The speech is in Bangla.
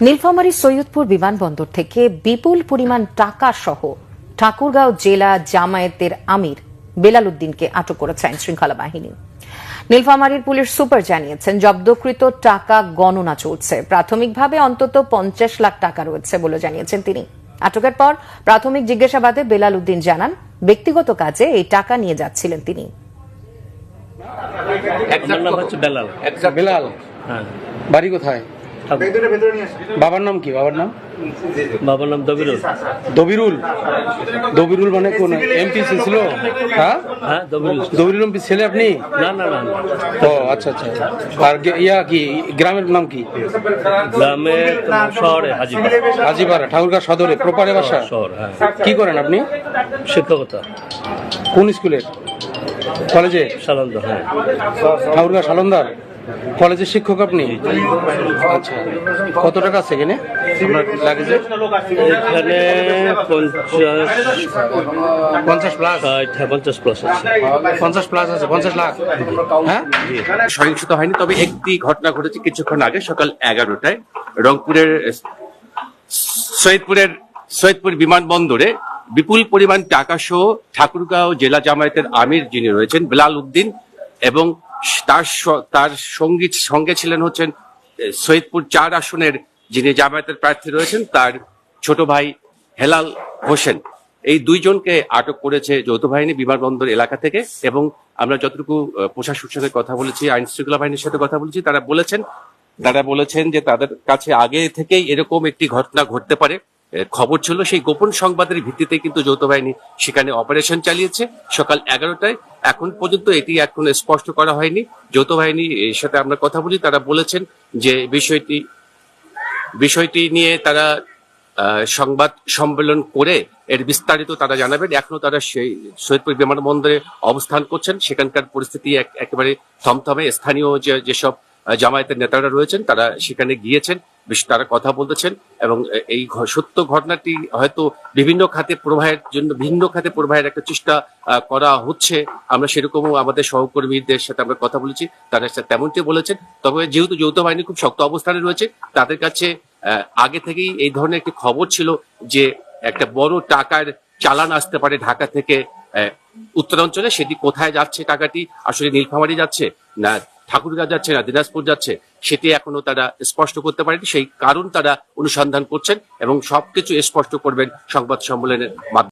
নীলফামারী সৈয়দপুর বিমানবন্দর থেকে বিপুল পরিমাণ টাকা সহ ঠাকুরগাঁও জেলা জামায়াতের আমির বেলাল উদ্দিনকে আটক করেছে আইনশৃঙ্খলা বাহিনী। নীলফামারীর পুলিশ সুপার জানিয়েছেন, জব্দকৃত টাকা গণনা চলছে। প্রাথমিকভাবে অন্তত 50 লাখ টাকা রয়েছে বলে জানিয়েছেন তিনি। আটকের পর প্রাথমিক জিজ্ঞাসাবাদে বেলাল উদ্দিন জানান, ব্যক্তিগত কাজে এই টাকা নিয়ে যাচ্ছিলেন তিনি। বেলাল, বাড়ি কোথায়? বাবার নাম কি? বাবার নাম দবিরুল। দবিরুল মানে কোন এমপি ছিল? হ্যাঁ, দবিরুল এমপি ছেলে আপনি? না। ও আচ্ছা। আর ইয়া কি গ্রামের নাম কি? গ্রামের শহরে হাজিপাড়া, ঠাকুরগাঁও সদরে প্রপারে বাসা। কি করেন আপনি? শিক্ষকতা। কোন স্কুলের? কলেজে? সালন্দা। ঠাকুরগাঁও সালন্দার কলেজের শিক্ষক আপনি? আচ্ছা, কত টাকা আছে এখানে লাগেছে? এখানে 50 প্লাস। 50 প্লাস আছে। 50 প্লাস আছে, 50 লাখ। হ্যাঁ, সহিংসতা হয়নি, তবে একটি ঘটনা ঘটেছে কিছুক্ষণ আগে সকাল 11টায় রংপুরের সৈয়দপুর বিমানবন্দরে বিপুল পরিমাণ টাকা সহ ঠাকুরগাঁও জেলা জামায়াতের আমির যিনি রয়েছেন বেলাল উদ্দিন এবং তার সঙ্গে ছিলেন হচ্ছেন সৈয়দপুর 4 আসনের যিনি জামায়াতের প্রার্থী রয়েছেন তার ছোট ভাই হেলাল হোসেন। এই দুইজনকে আটক করেছে যৌথ বাহিনী বিমানবন্দর এলাকা থেকে। এবং আমরা যতটুকু প্রশাসনের সাথে কথা বলেছি, আইন শৃঙ্খলা বাহিনীর সাথে কথা বলেছি, তারা বলেছেন যে তাদের কাছে আগে থেকেই এরকম একটি ঘটনা ঘটতে পারে খবর ছিল। সেই গোপন সংবাদের ভিত্তিতে কিন্তু যৌথ বাহিনী সেখানে অপারেশন চালিয়েছে সকাল 11টায়। এখন পর্যন্ত এটি এখন স্পষ্ট করা হয়নি। যৌথ বাহিনীর সাথে আমরা কথা বলি, তারা বলেছেন যে বিষয়টি নিয়ে তারা সংবাদ সম্মেলন করে এর বিস্তারিত তারা জানাবেন। এখনো তারা সেই সৈয়দপুর বিমানবন্দরে অবস্থান করছেন। সেখানকার পরিস্থিতি একেবারে থমথমে। স্থানীয় যেসব জামায়াতের নেতারা রয়েছেন তারা সেখানে গিয়েছেন, তারা কথা বলতেছেন এবং এই সত্য ঘটনাটি হয়তো ভিন্ন খাতে প্রবাহের একটা চেষ্টা করা হচ্ছে। আমরা সেরকমও আমাদের সহকর্মীদের সাথে আমরা কথা বলেছি, তারা তেমনটি বলেছেন। তবে যেহেতু যৌথ বাহিনী খুব শক্ত অবস্থানে রয়েছে, তাদের কাছে আগে থেকেই এই ধরনের একটি খবর ছিল যে একটা বড় টাকার চালান আসতে পারে ঢাকা থেকে উত্তরাঞ্চলে। সেটি কোথায় যাচ্ছে, টাকাটি আসলে নীলফামারী যাচ্ছে না ঠাকুরগাঁও যাচ্ছে না দিনাজপুর যাচ্ছে, সেটি এখনো তারা স্পষ্ট করতে পারেনি। সেই কারণ তারা অনুসন্ধান করছেন এবং সবকিছু স্পষ্ট করবেন সংবাদ সম্মেলনের মাধ্যমে।